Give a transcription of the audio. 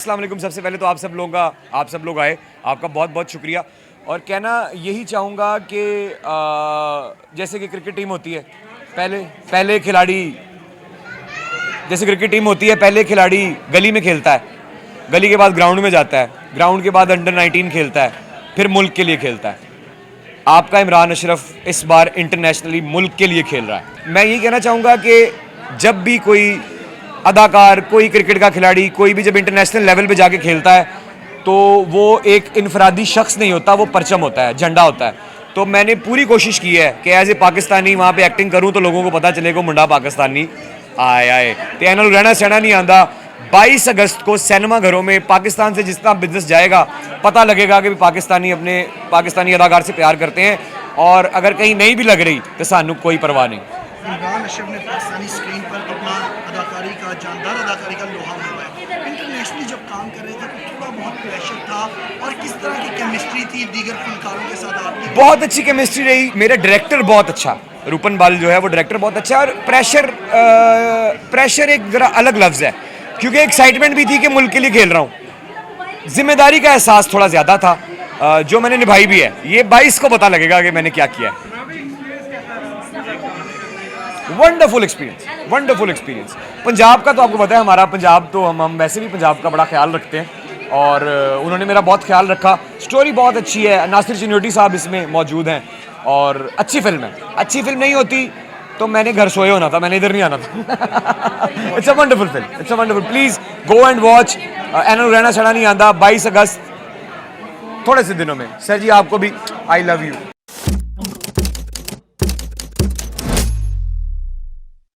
अस्सलाम वालेकुम। सबसे पहले तो आप सब लोग आए, आपका बहुत बहुत शुक्रिया। और कहना यही चाहूँगा कि जैसे कि क्रिकेट टीम होती है, पहले खिलाड़ी जैसे क्रिकेट टीम होती है, पहले खिलाड़ी गली में खेलता है, गली के बाद ग्राउंड में जाता है, ग्राउंड के बाद अंडर 19 खेलता है, फिर मुल्क के लिए खेलता है। आपका इमरान अशरफ इस बार इंटरनेशनली मुल्क के लिए खेल रहा है। मैं यही कहना चाहूँगा कि जब भी कोई अदाकार, कोई क्रिकेट का खिलाड़ी, कोई भी जब इंटरनेशनल लेवल पे जाके खेलता है तो वो एक इनफरादी शख्स नहीं होता, वो परचम होता है, झंडा होता है। तो मैंने पूरी कोशिश की है कि एज ए पाकिस्तानी वहाँ पे एक्टिंग करूँ तो लोगों को पता चलेगा मुंडा पाकिस्तानी आए तो एना रहना सहना नहीं आता। 22 अगस्त को सिनेमा घरों में पाकिस्तान से जितना बिजनेस जाएगा पता लगेगा कि पाकिस्तानी अपने पाकिस्तानी अदाकार से प्यार करते हैं, और अगर कहीं नहीं भी लग रही तो सानू कोई परवाह नहीं। इमरान अशरफ ने पाकिस्तानी स्क्रीन पर अपना जानदार अदाकारी का लोहा मनवाया। इंटरनेशनली जब काम कर रहे थे तो थोड़ा बहुत प्रेशर था, और किस तरह की केमिस्ट्री थी दीगर फनकारों के साथ आपकी? बहुत अच्छी केमिस्ट्री रही। मेरा डायरेक्टर बहुत अच्छा, रूपन बाल जो है वो डायरेक्टर बहुत अच्छा है। और प्रेशर एक जरा अलग लफ्ज़ है, क्योंकि एक्साइटमेंट भी थी कि मुल्क के लिए खेल रहा हूँ। जिम्मेदारी का एहसास थोड़ा ज़्यादा था, जो मैंने निभाई भी है। ये 22 को पता लगेगा कि मैंने क्या किया है। Wonderful experience. पंजाब का तो आपको पता है, हमारा पंजाब तो हम वैसे भी पंजाब का बड़ा ख्याल रखते हैं, और उन्होंने मेरा बहुत ख्याल रखा। स्टोरी बहुत अच्छी है, नासिर चिन्योटी साहब इसमें मौजूद हैं, और अच्छी फिल्म है। अच्छी फिल्म नहीं होती तो मैंने घर सोए होना था, मैंने इधर नहीं आना था। It's a wonderful film, please go and watch. एना रहना छड़ा नहीं आता। 22 अगस्त थोड़े से दिनों में। सर जी आपको भी आई लव यू।